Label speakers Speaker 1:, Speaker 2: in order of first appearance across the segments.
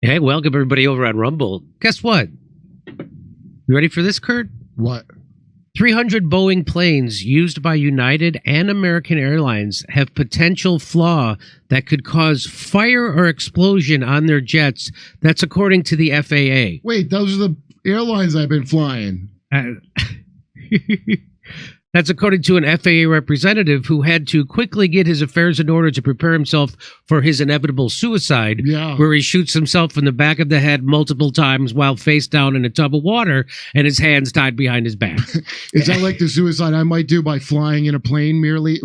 Speaker 1: Hey, welcome everybody over on Rumble. Guess what? You ready for this, Kurt?
Speaker 2: What?
Speaker 1: 300 Boeing planes used by United and American Airlines have potential flaw that could cause fire or explosion on their jets. That's according to the FAA.
Speaker 2: Wait, those are the airlines I've been flying.
Speaker 1: That's according to an FAA representative who had to quickly get his affairs in order to prepare himself for his inevitable suicide, where he shoots himself in the back of the head multiple times while face down in a tub of water and his hands tied behind his back.
Speaker 2: Is that like the suicide I might do by flying in a plane, merely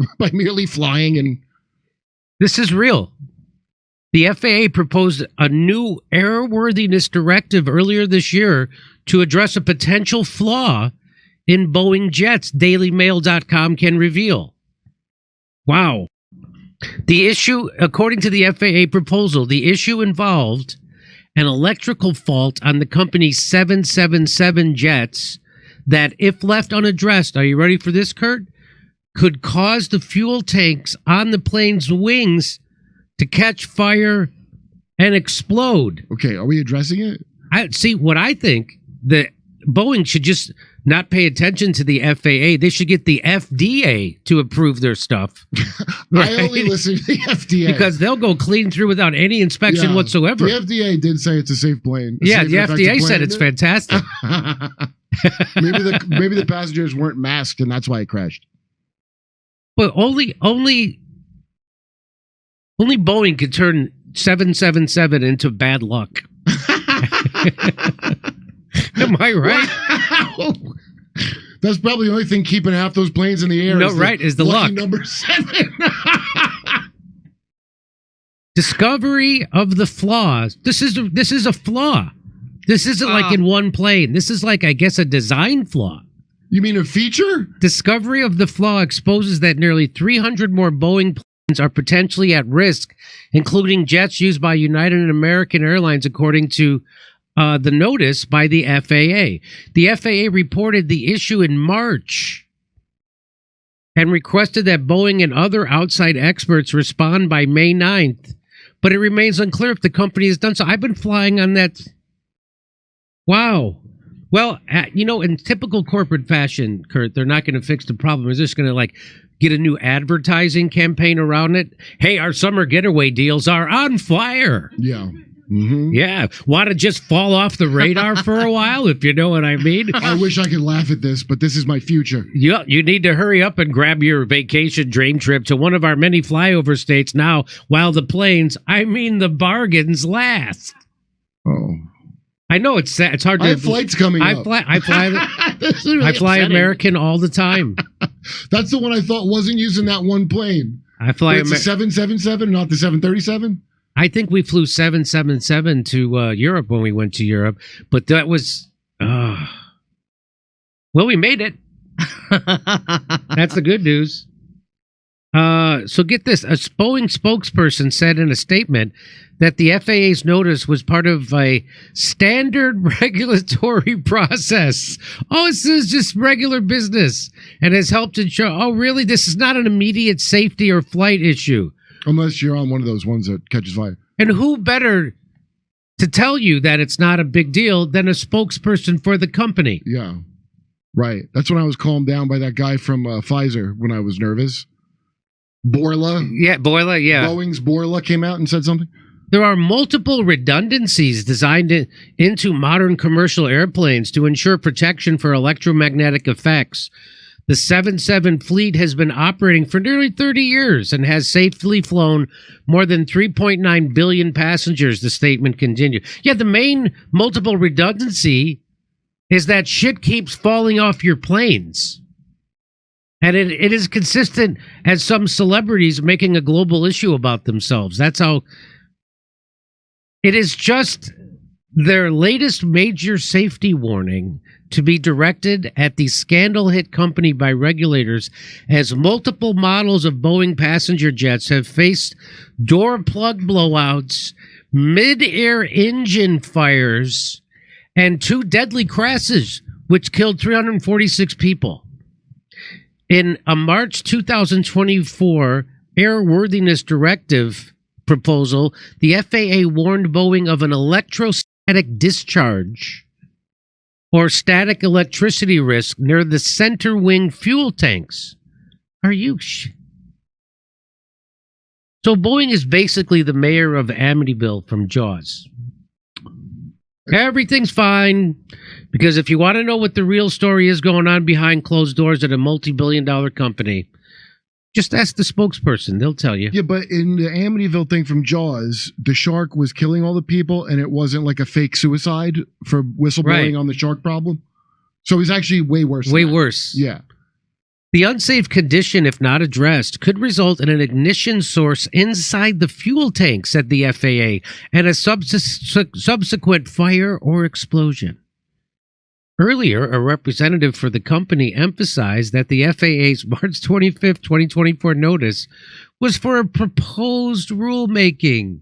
Speaker 2: flying? And
Speaker 1: this is real. The FAA proposed a new airworthiness directive earlier this year to address a potential flaw in Boeing jets, DailyMail.com can reveal. Wow. The issue, according to the FAA proposal, the issue involved an electrical fault on the company's 777 jets that, if left unaddressed, are you ready for this, Kurt? Could cause the fuel tanks on the plane's wings to catch fire and explode.
Speaker 2: Okay, are we addressing it?
Speaker 1: I think that Boeing should just not pay attention to the FAA. They should get the FDA to approve their stuff.
Speaker 2: Right? I only listen to the FDA.
Speaker 1: Because they'll go clean through without any inspection whatsoever.
Speaker 2: The FDA did say it's a safe plane.
Speaker 1: The FDA said it's fantastic.
Speaker 2: maybe the passengers weren't masked and that's why it crashed.
Speaker 1: But only Boeing could turn 777 into bad luck. Am I right?
Speaker 2: Wow. That's probably the only thing keeping half those planes in the air.
Speaker 1: Is the luck.
Speaker 2: Number 7.
Speaker 1: Discovery of the flaws. This is a flaw. This isn't like in one plane. This is like, I guess, a design flaw.
Speaker 2: You mean a feature?
Speaker 1: Discovery of the flaw exposes that nearly 300 more Boeing planes are potentially at risk, including jets used by United and American Airlines, according to the notice by the FAA. The FAA reported the issue in March and requested that Boeing and other outside experts respond by May 9th, but it remains unclear if the company has done so. I've been flying on that. Wow. Well, in typical corporate fashion, Kurt, they're not going to fix the problem. They're just going to get a new advertising campaign around it. Hey, our summer getaway deals are on fire.
Speaker 2: Yeah. Mm-hmm.
Speaker 1: Yeah. Want to just fall off the radar for a while, if you know what I mean?
Speaker 2: I wish I could laugh at this, but this is my future.
Speaker 1: You need to hurry up and grab your vacation dream trip to one of our many flyover states now while the bargains last.
Speaker 2: Oh.
Speaker 1: I know it's sad. It's hard to.
Speaker 2: I have flights coming up.
Speaker 1: I fly American all the time.
Speaker 2: That's the one I thought wasn't using that one plane.
Speaker 1: I fly.
Speaker 2: It's a 777, not the 737.
Speaker 1: I think we flew 777 to Europe when we went to Europe, but that was. Well, we made it. That's the good news. So get this. A Boeing spokesperson said in a statement that the FAA's notice was part of a standard regulatory process. Oh, this is just regular business and has helped ensure, oh, really? This is not an immediate safety or flight issue.
Speaker 2: Unless you're on one of those ones that catches fire.
Speaker 1: And who better to tell you that it's not a big deal than a spokesperson for the company?
Speaker 2: Yeah, right. That's when I was calmed down by that guy from Pfizer when I was nervous. Bourla.
Speaker 1: Yeah, Bourla, yeah.
Speaker 2: Boeing's Bourla came out and said something.
Speaker 1: There are multiple redundancies designed into modern commercial airplanes to ensure protection for electromagnetic effects. The 777 fleet has been operating for nearly 30 years and has safely flown more than 3.9 billion passengers, the statement continued. Yeah, the main multiple redundancy is that shit keeps falling off your planes. And it is consistent as some celebrities making a global issue about themselves. That's how... It is just their latest major safety warning to be directed at the scandal-hit company by regulators, as multiple models of Boeing passenger jets have faced door plug blowouts, mid-air engine fires, and 2 deadly crashes, which killed 346 people. In a March 2024 airworthiness directive proposal, the FAA warned Boeing of an electrostatic discharge or static electricity risk near the center wing fuel tanks. Are you... So Boeing is basically the mayor of Amityville from Jaws. Everything's fine, because if you want to know what the real story is going on behind closed doors at a multi-billion-dollar company, just ask the spokesperson. They'll tell you.
Speaker 2: Yeah, but in the Amityville thing from Jaws, the shark was killing all the people, and it wasn't like a fake suicide for whistleblowing on the shark problem. So it was actually way worse.
Speaker 1: Way worse.
Speaker 2: Yeah.
Speaker 1: The unsafe condition, if not addressed, could result in an ignition source inside the fuel tanks at the FAA and a subsequent fire or explosion. Earlier, a representative for the company emphasized that the FAA's March 25th, 2024 notice was for a proposed rulemaking,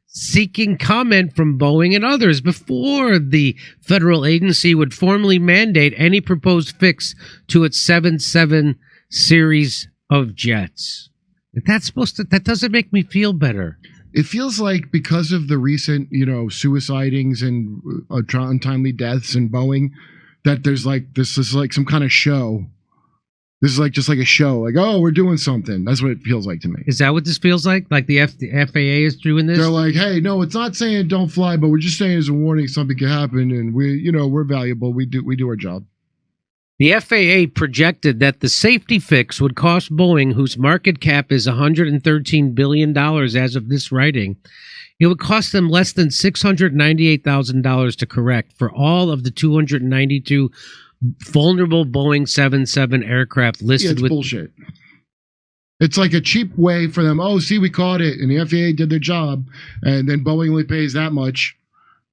Speaker 1: seeking comment from Boeing and others before the federal agency would formally mandate any proposed fix to its 77 series of jets. That doesn't make me feel better.
Speaker 2: It feels like because of the recent, suicidings and untimely deaths in Boeing, that there's like, this is like some kind of show. This is like just like a show. Like, oh, we're doing something. That's what it feels like to me.
Speaker 1: Is that what this feels like? Like the FAA is doing this?
Speaker 2: They're like, hey, no, it's not saying don't fly, but we're just saying as a warning something could happen, and we're valuable. We do our job.
Speaker 1: The FAA projected that the safety fix would cost Boeing, whose market cap is $113 billion as of this writing, it would cost them less than $698,000 to correct for all of the 292 vulnerable Boeing 77 aircraft listed with
Speaker 2: bullshit. It's like a cheap way for them. Oh, see, we caught it, and the FAA did their job, and then Boeing only pays that much.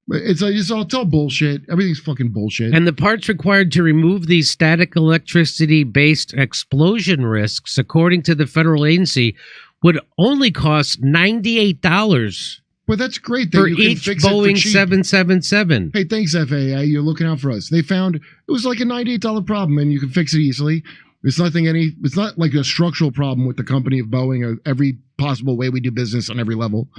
Speaker 2: It's all bullshit. Everything's fucking bullshit.
Speaker 1: And the parts required to remove these static electricity-based explosion risks, according to the federal agency, would only cost $98.
Speaker 2: Well, that's great.
Speaker 1: For each Boeing 777.
Speaker 2: Hey, thanks, FAA. You're looking out for us. They found it was like a $98 problem, and you can fix it easily. It's not like a structural problem with the company of Boeing or every possible way we do business on every level.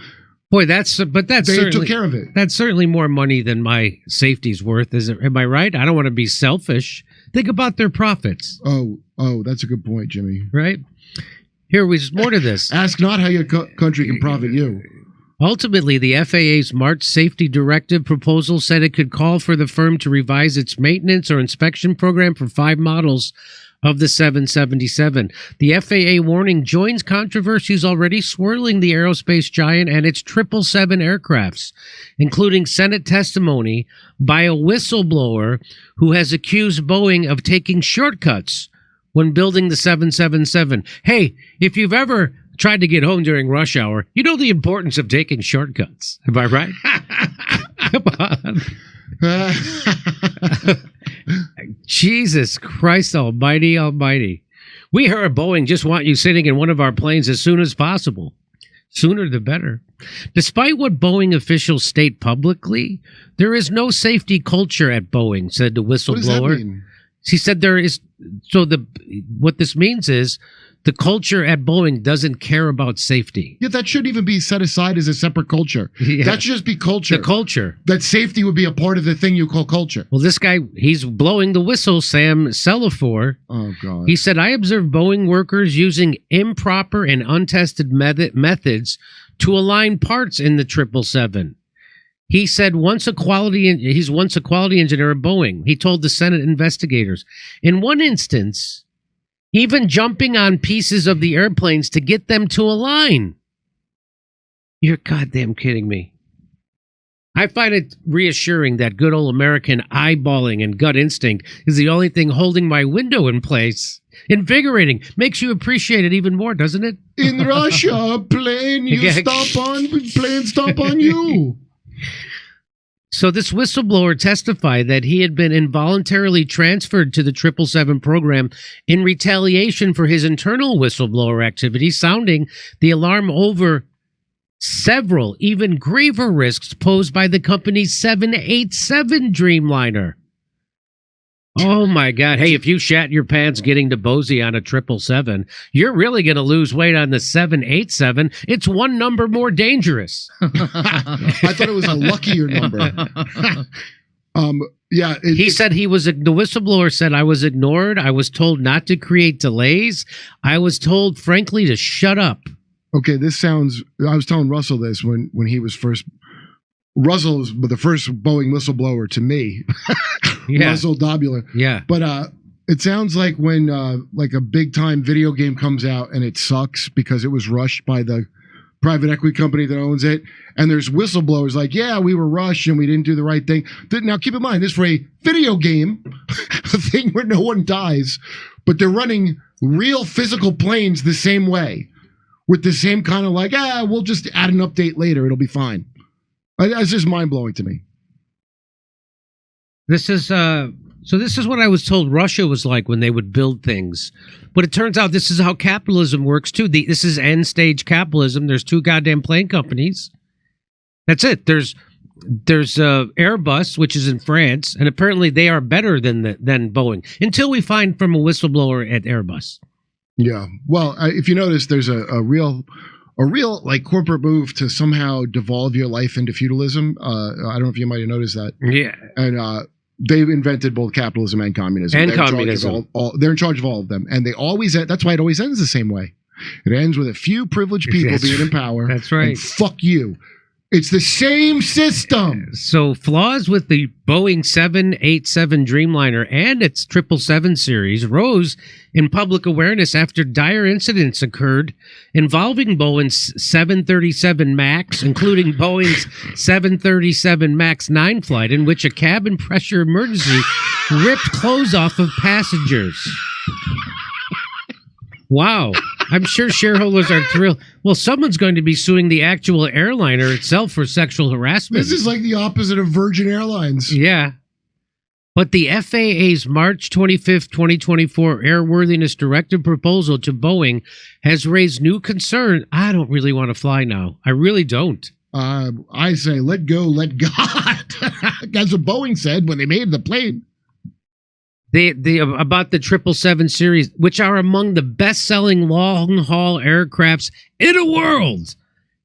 Speaker 1: Boy, they
Speaker 2: took care of it.
Speaker 1: That's certainly more money than my safety's worth. Am I right? I don't want to be selfish. Think about their profits.
Speaker 2: Oh, that's a good point, Jimmy.
Speaker 1: Right? Here, there's more to this.
Speaker 2: Ask not how your country can profit you.
Speaker 1: Ultimately, the FAA's March safety directive proposal said it could call for the firm to revise its maintenance or inspection program for 5 models of the 777. The FAA warning joins controversies already swirling the aerospace giant and its 777 aircrafts, including Senate testimony by a whistleblower who has accused Boeing of taking shortcuts when building the 777. Hey, if you've ever tried to get home during rush hour, you know the importance of taking shortcuts. Am I right? Come on. Jesus Christ almighty. We here at Boeing just want you sitting in one of our planes as soon as possible. Sooner the better. Despite what Boeing officials state publicly, there is no safety culture at Boeing, said the whistleblower.
Speaker 2: What does that mean?
Speaker 1: She said there is. So what this means is the culture at Boeing doesn't care about safety.
Speaker 2: Yeah, that shouldn't even be set aside as a separate culture.
Speaker 1: Yeah.
Speaker 2: That should just be culture.
Speaker 1: The culture.
Speaker 2: That safety would be a part of the thing you call culture.
Speaker 1: Well, this guy, he's blowing the whistle, Sam Semaphore.
Speaker 2: Oh, God.
Speaker 1: He said, I observed Boeing workers using improper and untested methods to align parts in the 777. He said he's once a quality engineer at Boeing. He told the Senate investigators. In one instance, even jumping on pieces of the airplanes to get them to align. You're goddamn kidding me. I find it reassuring that good old American eyeballing and gut instinct is the only thing holding my window in place. Invigorating. Makes you appreciate it even more, doesn't it?
Speaker 2: In Russia, plane stop on you.
Speaker 1: So this whistleblower testified that he had been involuntarily transferred to the 777 program in retaliation for his internal whistleblower activity, sounding the alarm over several even graver risks posed by the company's 787 Dreamliner. Oh my God! Hey, if you shat your pants getting to Boise on a 777, you're really going to lose weight on the 787. It's one number more dangerous.
Speaker 2: I thought it was a luckier number. Yeah,
Speaker 1: he said the whistleblower said, I was ignored. I was told not to create delays. I was told, frankly, to shut up.
Speaker 2: Okay, this sounds. I was telling Russell this when he was first. Russell was the first Boeing whistleblower to me.
Speaker 1: Yeah.
Speaker 2: Russell Dobula.
Speaker 1: Yeah.
Speaker 2: But it sounds like when like a big time video game comes out and it sucks because it was rushed by the private equity company that owns it, and there's whistleblowers like, yeah, we were rushed and we didn't do the right thing. Now keep in mind, this for a video game, a thing where no one dies, but they're running real physical planes the same way, with the same kind of like, we'll just add an update later, it'll be fine. That's just mind blowing to me.
Speaker 1: This is what I was told Russia was like when they would build things. But it turns out this is how capitalism works too. This is end stage capitalism. There's two goddamn plane companies. That's it. There's Airbus, which is in France, and apparently they are better than Boeing until we find from a whistleblower at Airbus.
Speaker 2: Yeah. Well, if you notice, there's a real like corporate move to somehow devolve your life into feudalism. I don't know if you might have noticed that.
Speaker 1: Yeah.
Speaker 2: And they've invented both capitalism and communism.
Speaker 1: And
Speaker 2: they're
Speaker 1: communism.
Speaker 2: They're in charge of all of them. And they always, that's why it always ends the same way. It ends with a few privileged people being in power.
Speaker 1: That's right.
Speaker 2: And fuck you. It's the same system.
Speaker 1: So flaws with the Boeing 787 Dreamliner and its 777 series rose in public awareness after dire incidents occurred involving Boeing's 737 MAX, including Boeing's 737 MAX 9 flight, in which a cabin pressure emergency ripped clothes off of passengers. Wow. I'm sure shareholders are thrilled. Well, someone's going to be suing the actual airliner itself for sexual harassment.
Speaker 2: This is like the opposite of Virgin Airlines.
Speaker 1: Yeah. But the FAA's March 25th, 2024 airworthiness directive proposal to Boeing has raised new concern. I don't really want to fly now. I really don't.
Speaker 2: I say, let go, let God. That's what Boeing said when they made the plane.
Speaker 1: About the 777 series, which are among the best-selling long-haul aircrafts in the world,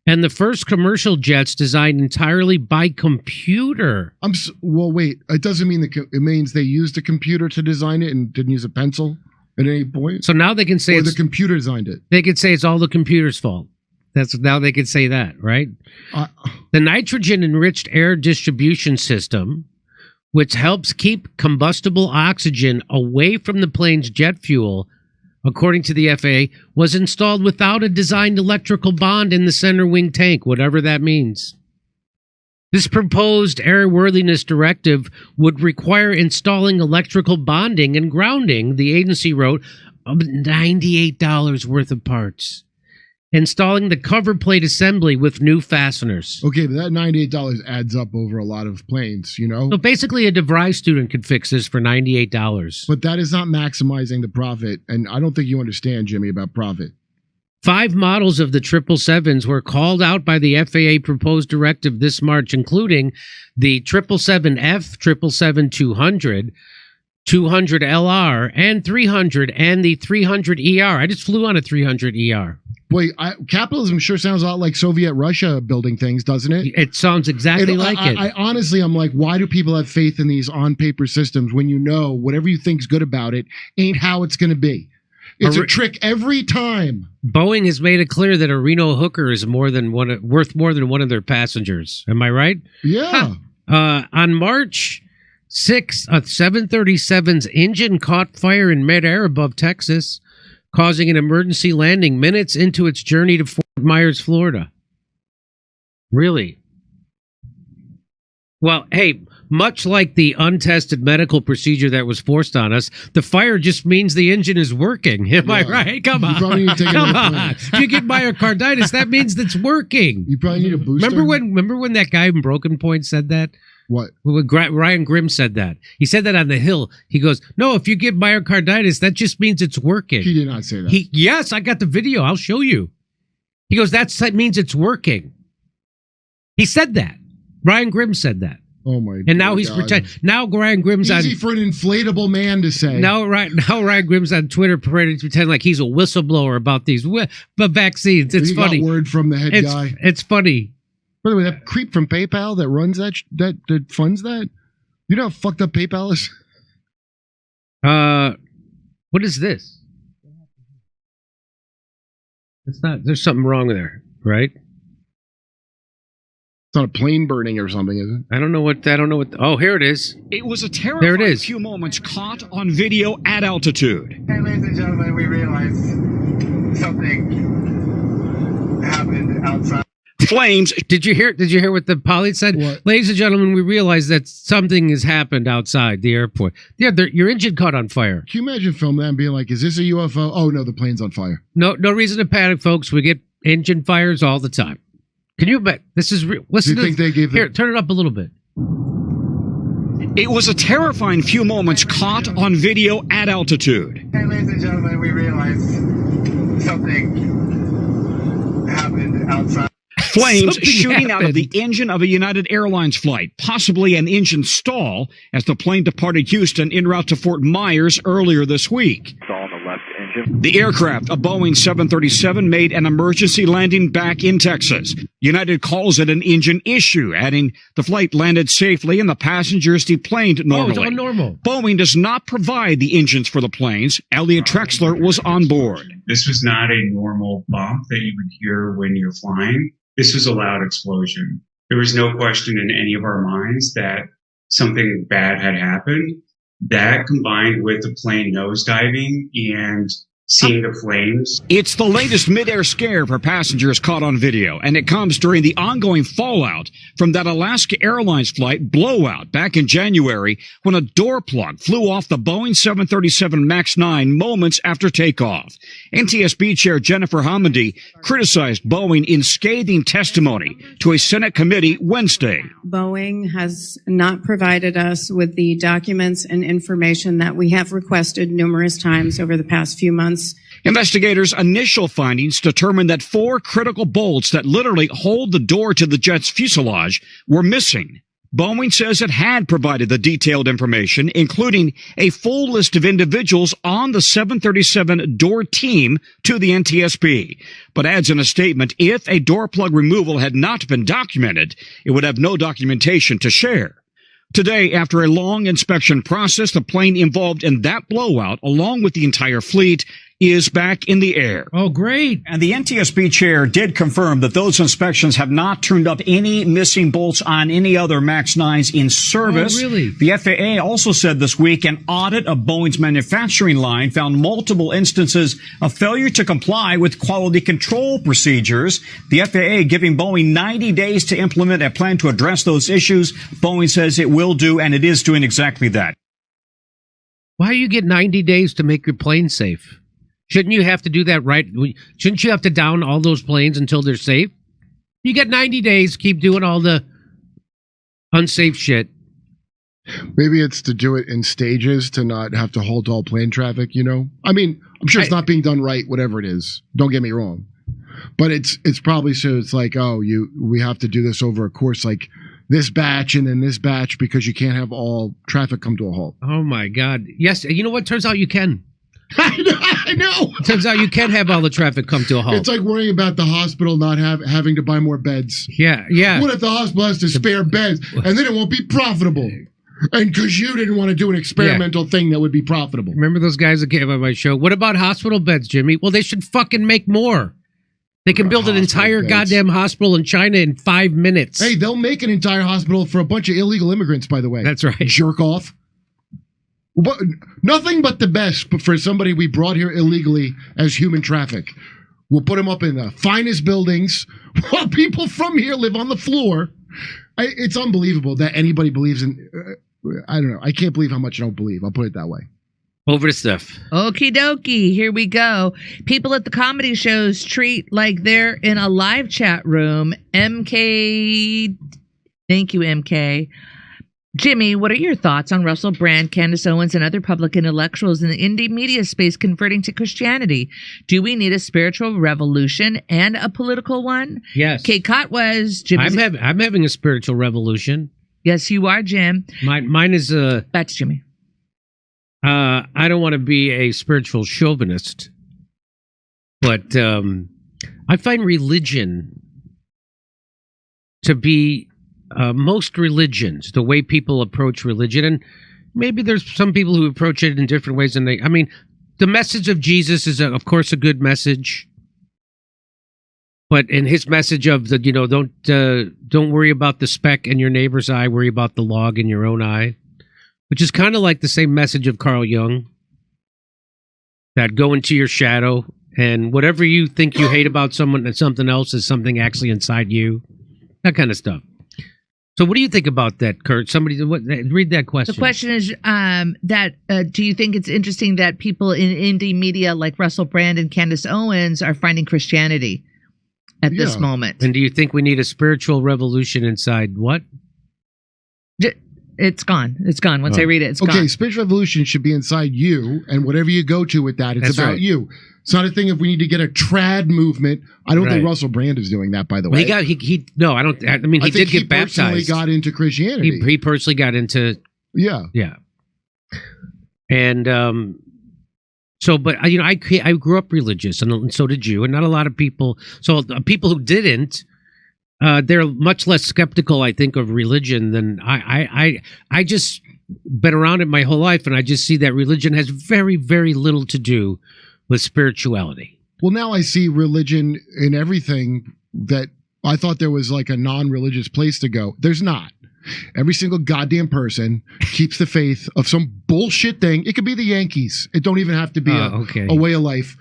Speaker 1: and the first commercial jets designed entirely by computer.
Speaker 2: Well, wait. It doesn't mean it means they used a computer to design it and didn't use a pencil at any point.
Speaker 1: So now they can say
Speaker 2: the computer designed it.
Speaker 1: They could say it's all the computer's fault. Now they could say that, right? The nitrogen-enriched air distribution system, which helps keep combustible oxygen away from the plane's jet fuel, according to the FAA, was installed without a designed electrical bond in the center wing tank, whatever that means. This proposed airworthiness directive would require installing electrical bonding and grounding, the agency wrote, of $98 worth of parts. Installing the cover plate assembly with new fasteners.
Speaker 2: Okay, but that $98 adds up over a lot of planes, you know?
Speaker 1: So basically a DeVry student could fix this for $98.
Speaker 2: But that is not maximizing the profit, and I don't think you understand, Jimmy, about profit.
Speaker 1: 5 models of the 777s were called out by the FAA proposed directive this March, including the 777F, 777-200, 200LR, and 300, and the 300ER. I just flew on a 300ER.
Speaker 2: Boy, capitalism sure sounds a lot like Soviet Russia building things, doesn't it?
Speaker 1: It sounds exactly like it.
Speaker 2: I honestly, I'm like, why do people have faith in these on-paper systems when you know whatever you think's good about it ain't how it's going to be? It's a trick every time.
Speaker 1: Boeing has made it clear that a Reno hooker is worth more than one of their passengers. Am I right?
Speaker 2: Yeah.
Speaker 1: On March 6th, a 737's engine caught fire in midair above Texas, causing an emergency landing minutes into its journey to Fort Myers, Florida. Really? Well, hey, much like the untested medical procedure that was forced on us, the fire just means the engine is working. Am I right? Come on. Come on. If you get myocarditis, that means it's working.
Speaker 2: You probably need a booster.
Speaker 1: Remember when that guy in Broken Point said that?
Speaker 2: What?
Speaker 1: Ryan Grimm said that. He said that on the Hill. He goes, no, if you get myocarditis, that just means it's working.
Speaker 2: He did not say that.
Speaker 1: Yes, I got the video. I'll show you. He goes, that means it's working. He said that. Ryan Grimm said that.
Speaker 2: Oh my!
Speaker 1: And now he's pretending. Now Ryan Grimm's
Speaker 2: easy for an inflatable man to say.
Speaker 1: Now Ryan Grimm's on Twitter pretending like he's a whistleblower about these vaccines. It's funny.
Speaker 2: Got word from the head guy.
Speaker 1: It's funny.
Speaker 2: By the way, that creep from PayPal that runs that funds that. You know how fucked up PayPal is.
Speaker 1: What is this? It's not. There's something wrong there, right?
Speaker 2: It's not a plane burning or something, is it?
Speaker 1: I don't know what. Oh, here it is.
Speaker 3: It was a terrifying few moments caught on video at altitude.
Speaker 4: Hey, ladies and gentlemen, we realized something happened outside.
Speaker 3: Flames.
Speaker 1: Did you hear what the pilot said?
Speaker 2: What?
Speaker 1: Ladies and gentlemen, we realize that something has happened outside the airport. Yeah, your engine caught on fire.
Speaker 2: Can you imagine filming that and being like, "Is this a UFO?" Oh no, the plane's on fire.
Speaker 1: No reason to panic, folks. We get engine fires all the time. Can you bet? This is real. Listen.
Speaker 2: Do you think they gave
Speaker 1: here? Turn it up a little bit.
Speaker 3: It was a terrifying few moments caught on video at altitude.
Speaker 4: Hey, ladies and gentlemen, we realized something happened outside.
Speaker 3: Flames
Speaker 1: Something
Speaker 3: shooting out of
Speaker 1: happened.
Speaker 3: the engine of a United Airlines flight, possibly an engine stall, as the plane departed Houston en route to Fort Myers earlier this week.
Speaker 4: Stall on the left engine.
Speaker 3: The aircraft, a Boeing 737, made an emergency landing back in Texas. United calls it an engine issue, adding the flight landed safely and the passengers deplaned normally.
Speaker 1: Oh, it's all normal.
Speaker 3: Boeing does not provide the engines for the planes. Elliot Trexler was on board.
Speaker 5: This was not a normal bump that you would hear when you're flying. This was a loud explosion. There was no question in any of our minds that something bad had happened. That combined with the plane nosediving and seeing the flames.
Speaker 3: It's the latest mid-air scare for passengers caught on video, and it comes during the ongoing fallout from that Alaska Airlines flight blowout back in January when a door plug flew off the Boeing 737 MAX 9 moments after takeoff. NTSB Chair Jennifer Homendy criticized Boeing in scathing testimony to a Senate committee Wednesday.
Speaker 6: Boeing has not provided us with the documents and information that we have requested numerous times over the past few months.
Speaker 3: Investigators' initial findings determined that 4 critical bolts that literally hold the door to the jet's fuselage were missing. Boeing says it had provided the detailed information, including a full list of individuals on the 737 door team to the NTSB, but adds in a statement, if a door plug removal had not been documented, it would have no documentation to share. Today, after a long inspection process, the plane involved in that blowout, along with the entire fleet, is back in the air.
Speaker 1: Oh, great.
Speaker 3: And the NTSB chair did confirm that those inspections have not turned up any missing bolts on any other MAX 9s in service.
Speaker 1: Oh, really?
Speaker 3: The FAA also said this week an audit of Boeing's manufacturing line found multiple instances of failure to comply with quality control procedures. The FAA giving Boeing 90 days to implement a plan to address those issues. Boeing says it will do, and it is doing exactly that.
Speaker 1: Why do you get 90 days to make your plane safe? Shouldn't you have to do that right? Shouldn't you have to down all those planes until they're safe? You get 90 days, keep doing all the unsafe shit.
Speaker 2: Maybe it's to do it in stages to not have to halt all plane traffic, you know? I mean, I'm sure it's not being done right, whatever it is. Don't get me wrong. But it's probably so it's like, oh, we have to do this over a course like this batch and then this batch because you can't have all traffic come to a halt.
Speaker 1: Oh, my God. Yes, you know what? Turns out you can.
Speaker 2: I know.
Speaker 1: Turns out you can have all the traffic come to a halt.
Speaker 2: It's like worrying about the hospital not having to buy more beds.
Speaker 1: Yeah.
Speaker 2: What if the hospital has to spare beds and then it won't be profitable? And because you didn't want to do an experimental thing that would be profitable.
Speaker 1: Remember those guys that came on my show? What about hospital beds, Jimmy? Well, they should fucking make more. They can build an entire goddamn hospital in China in 5 minutes.
Speaker 2: Hey, they'll make an entire hospital for a bunch of illegal immigrants, by the way.
Speaker 1: That's right.
Speaker 2: Jerk off. But nothing but the best for somebody we brought here illegally as human traffic. We'll put them up in the finest buildings while people from here live on the floor. It's unbelievable that anybody believes in. I don't know. I can't believe how much I don't believe. I'll put it that way.
Speaker 1: Over to Steph.
Speaker 7: Okie dokie. Here we go. People at the comedy shows treat like they're in a live chat room. MK. Thank you, MK. Jimmy, what are your thoughts on Russell Brand, Candace Owens, and other public intellectuals in the indie media space converting to Christianity? Do we need a spiritual revolution and a political one?
Speaker 1: Yes.
Speaker 7: Kate Cott was Jimmy's.
Speaker 1: I'm having a spiritual revolution.
Speaker 7: Yes, you are, Jim.
Speaker 1: Mine is
Speaker 7: That's Jimmy.
Speaker 1: I don't want to be a spiritual chauvinist, but I find religion to be most religions, the way people approach religion, and maybe there's some people who approach it in different ways than they. I mean, the message of Jesus is, of course, a good message. But in his message of the, don't worry about the speck in your neighbor's eye, worry about the log in your own eye, which is kind of like the same message of Carl Jung, that go into your shadow and whatever you think you hate about someone and something else is something actually inside you, that kind of stuff. So what do you think about that, Kurt? Read that question.
Speaker 7: The question is do you think it's interesting that people in indie media like Russell Brand and Candace Owens are finding Christianity at this moment?
Speaker 1: And do you think we need a spiritual revolution inside what?
Speaker 7: It's gone. It's gone. Once I read it, it's gone.
Speaker 2: Okay, spiritual revolution should be inside you, and whatever you go to with that, it's
Speaker 1: That's
Speaker 2: about
Speaker 1: right.
Speaker 2: you. It's not a thing if we need to get a trad movement. I don't think Russell Brand is doing that, by the way.
Speaker 1: Well, he did get baptized.
Speaker 2: Personally got into Christianity.
Speaker 1: He personally got into
Speaker 2: Yeah.
Speaker 1: And but I grew up religious, and so did you, and not a lot of people. So people who didn't, they're much less skeptical, I think, of religion than I just been around it my whole life, and I just see that religion has very, very little to do with spirituality.
Speaker 2: Well, now I see religion in everything that I thought there was like a non-religious place to go. There's not. Every single goddamn person keeps the faith of some bullshit thing. It could be the Yankees. It don't even have to be a way of life.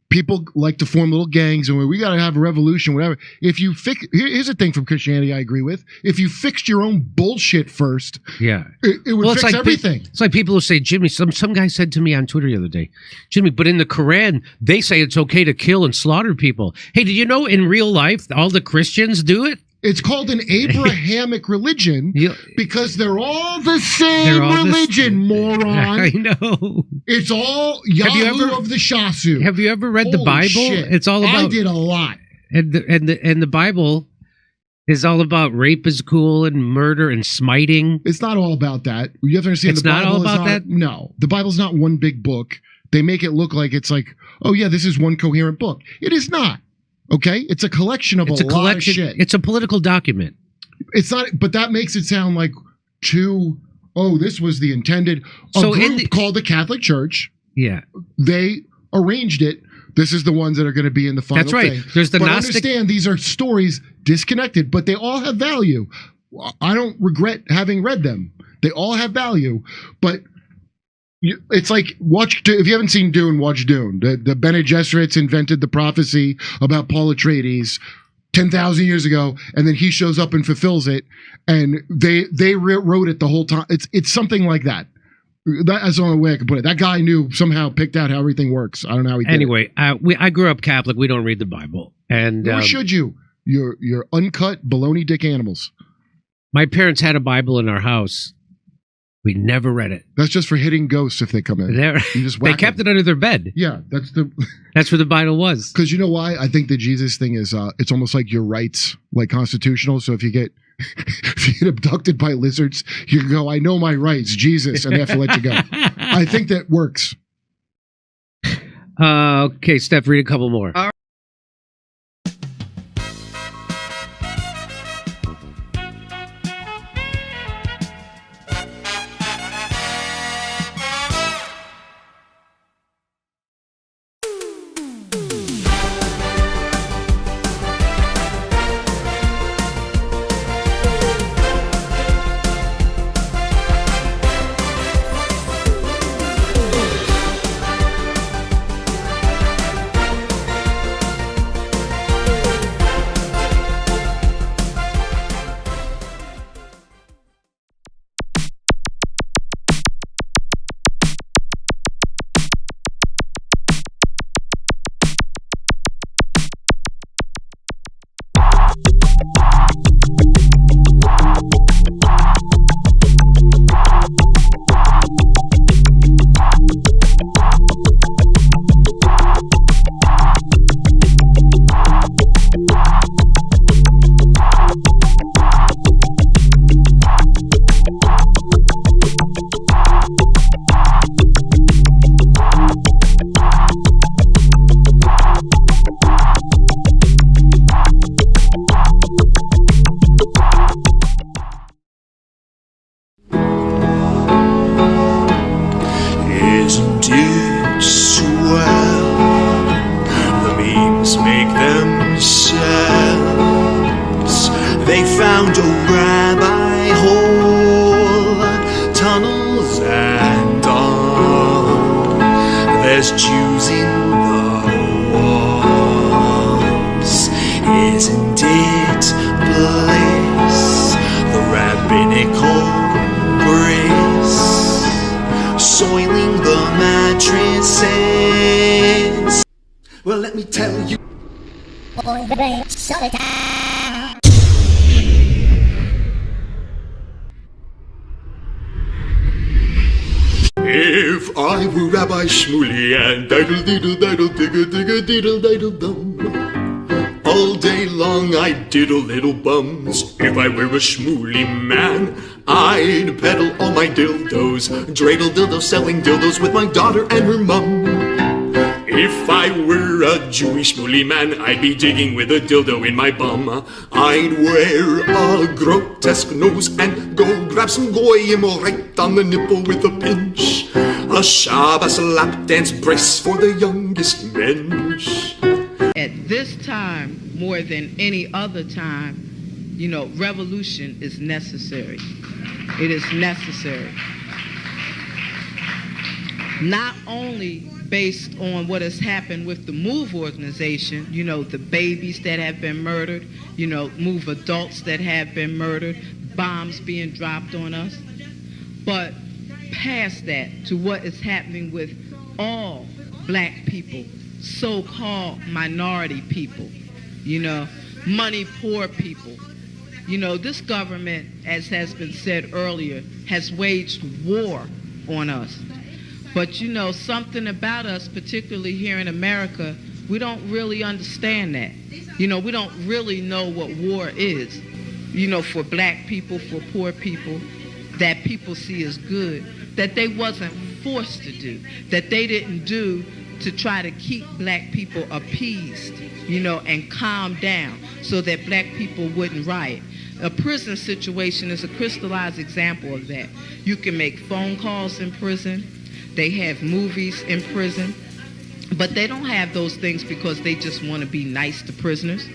Speaker 2: People like to form little gangs and we got to have a revolution, whatever. If you here's a thing from Christianity I agree with. If you fixed your own bullshit first, it would fix everything.
Speaker 1: It's like people who say, Jimmy, some guy said to me on Twitter the other day, Jimmy, but in the Quran, they say it's okay to kill and slaughter people. Hey, did you know in real life, all the Christians do it?
Speaker 2: It's called an Abrahamic religion because they're all the same religion, moron.
Speaker 1: I know.
Speaker 2: It's all Yahoo of the Shasu.
Speaker 1: Have you ever read the Bible?
Speaker 2: Shit.
Speaker 1: It's all about.
Speaker 2: I did a lot.
Speaker 1: And the Bible is all about rape is cool and murder and smiting.
Speaker 2: It's not all about that. You have to understand
Speaker 1: it's
Speaker 2: the Bible
Speaker 1: not all about
Speaker 2: is not,
Speaker 1: that?
Speaker 2: No. The Bible's not one big book. They make it look like it's like, oh yeah, this is one coherent book. It is not. Okay? It's a collection of a lot of shit.
Speaker 1: It's a political document.
Speaker 2: It's not, but that makes it sound like this was the intended. A group called the Catholic Church.
Speaker 1: Yeah.
Speaker 2: They arranged it. This is the ones that are going to be in the final
Speaker 1: That's right.
Speaker 2: thing.
Speaker 1: There's the
Speaker 2: but
Speaker 1: Gnostic.
Speaker 2: Understand these are stories disconnected, but they all have value. I don't regret having read them. They all have value, but it's like if you haven't seen Dune, watch Dune. The Bene Gesserits invented the prophecy about Paul Atreides 10,000 years ago, and then he shows up and fulfills it, and they wrote it the whole time. It's something like that. That's the only way I can put it. That guy somehow picked out how everything works. I don't know how he did
Speaker 1: it. I grew up Catholic. We don't read the Bible, and
Speaker 2: nor should you. You're uncut baloney dick animals.
Speaker 1: My parents had a Bible in our house. We never read it.
Speaker 2: That's just for hitting ghosts if they come in.
Speaker 1: They kept it under their bed.
Speaker 2: Yeah, that's
Speaker 1: where the Bible was.
Speaker 2: Because you know why? I think the Jesus thing is it's almost like your rights, like constitutional. So if you get abducted by lizards, you can go, I know my rights, Jesus, and they have to let you go. I think that works.
Speaker 1: Okay, Steph, read a couple more.
Speaker 8: found a rabbi hole, tunnels and all. There's Jews in the walls. Isn't it bliss? The rabbinical bris soiling the mattresses. Well, let me tell you. If I were Rabbi Shmuley and diddle diddle diddle digga digga diddle diddle dum, all day long I'd diddle little bums. If I were a Shmuley man, I'd peddle all my dildos, dreidel dildos, selling dildos with my daughter and her mum. If I were a Jewish Shmuley man, I'd be digging with a dildo in my bum. I'd wear a grotesque nose and go grab some goyim right on the nipple with a pinch. A Shabbos lap dance brace for the youngest mensch.
Speaker 9: At this time, more than any other time, you know, revolution is necessary. It is necessary. Not only based on what has happened with the MOVE organization, you know, the babies that have been murdered, you know, MOVE adults that have been murdered, bombs being dropped on us, but past that to what is happening with all black people, so-called minority people, you know, money poor people. You know, this government, as has been said earlier, has waged war on us. But you know, something about us, particularly here in America, we don't really understand that. You know, we don't really know what war is. You know, for black people, for poor people, that people see as good, that they wasn't forced to do, that they didn't do to try to keep black people appeased, you know, and calm down so that black people wouldn't riot. A prison situation is a crystallized example of that. You can make phone calls in prison. They have movies in prison. But they don't have those things because they just want to be nice to prisoners.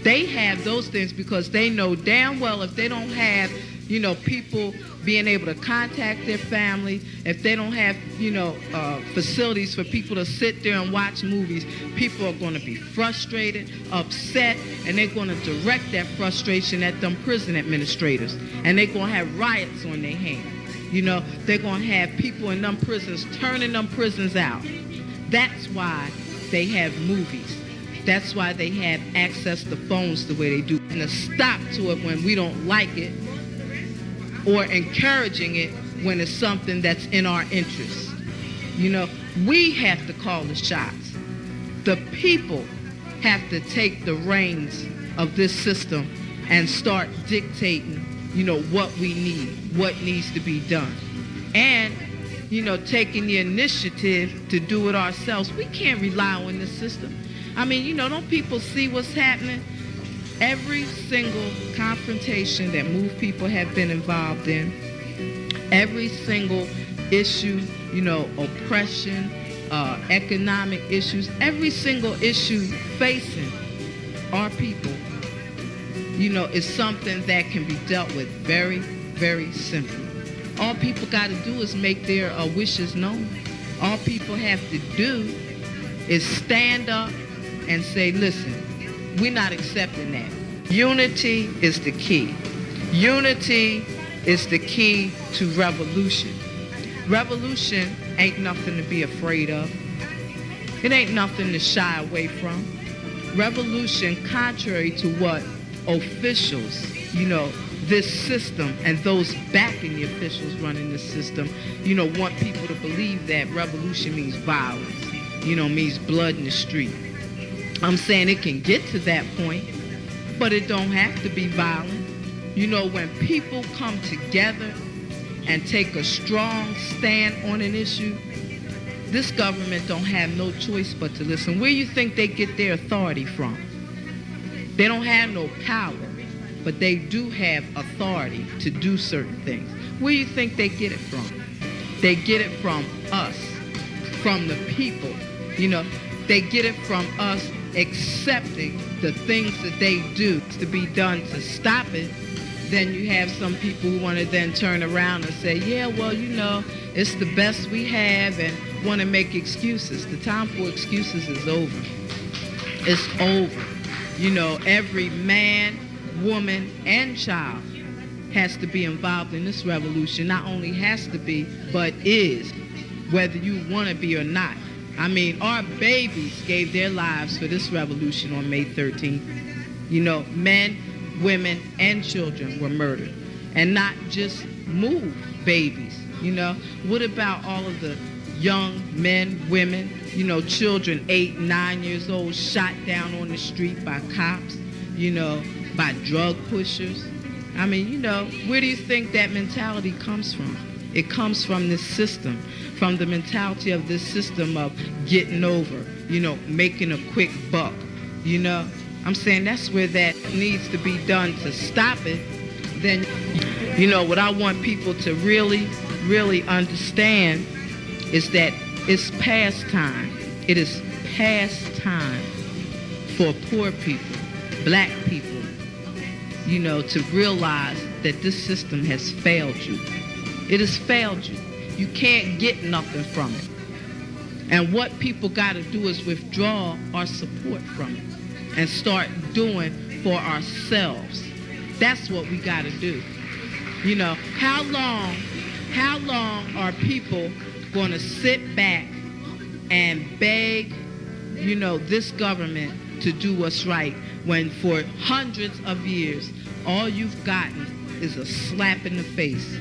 Speaker 9: They have those things because they know damn well if they don't have, you know, people being able to contact their family, if they don't have, you know, facilities for people to sit there and watch movies, people are going to be frustrated, upset, and they're going to direct that frustration at them prison administrators. And they're going to have riots on their hands. You know, they're going to have people in them prisons turning them prisons out. That's why they have movies. That's why they have access to phones the way they do. And a stop to it when we don't like it, or encouraging it when it's something that's in our interest. You know, we have to call the shots. The people have to take the reins of this system and start dictating, you know, what we need, what needs to be done. And, you know, taking the initiative to do it ourselves. We can't rely on this system. I mean, you know, don't people see what's happening? Every single confrontation that MOVE people have been involved in, every single issue, you know, oppression, economic issues, every single issue facing our people, you know, is something that can be dealt with very, very simply. All people got to do is make their wishes known. All people have to do is stand up and say, listen, we're not accepting that. Unity is the key. Unity is the key to revolution. Revolution ain't nothing to be afraid of. It ain't nothing to shy away from. Revolution, contrary to what officials, you know, this system and those backing the officials running the system, you know, want people to believe that revolution means violence, you know, means blood in the street. I'm saying it can get to that point, but it don't have to be violent. You know, when people come together and take a strong stand on an issue, this government don't have no choice but to listen. Where you think they get their authority from? They don't have no power, but they do have authority to do certain things. Where you think they get it from? They get it from us, from the people. You know, they get it from us accepting the things that they do to be done to stop it, then you have some people who want to then turn around and say, yeah, well, you know, it's the best we have, and want to make excuses. The time for excuses is over. It's over. You know, every man, woman, and child has to be involved in this revolution. Not only has to be, but is, whether you want to be or not. I mean, our babies gave their lives for this revolution on May 13th. You know, men, women, and children were murdered. And not just move babies, you know. What about all of the young men, women, you know, children 8, 9 years old shot down on the street by cops, you know, by drug pushers? I mean, you know, where do you think that mentality comes from? It comes from this system, from the mentality of this system of getting over, you know, making a quick buck, you know. I'm saying that's where that needs to be done to stop it. Then, you know, what I want people to really, really understand is that it's past time. It is past time for poor people, black people, you know, to realize that this system has failed you. It has failed you. You can't get nothing from it. And what people got to do is withdraw our support from it and start doing for ourselves. That's what we got to do. You know, how long are people going to sit back and beg, you know, this government to do what's right when for hundreds of years all you've gotten is a slap in the face?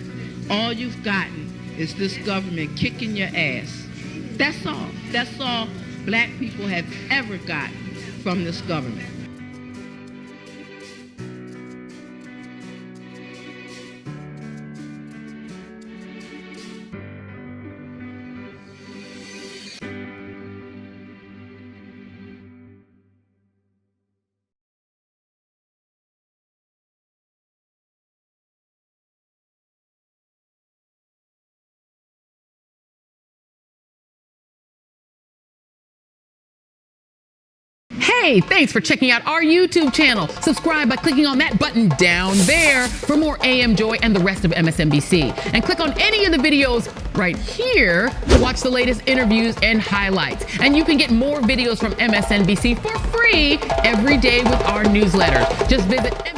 Speaker 9: All you've gotten is this government kicking your ass. That's all. That's all black people have ever gotten from this government.
Speaker 10: Hey, thanks for checking out our YouTube channel. Subscribe by clicking on that button down there for more AM Joy and the rest of MSNBC. And click on any of the videos right here to watch the latest interviews and highlights. And you can get more videos from MSNBC for free every day with our newsletter. Just visit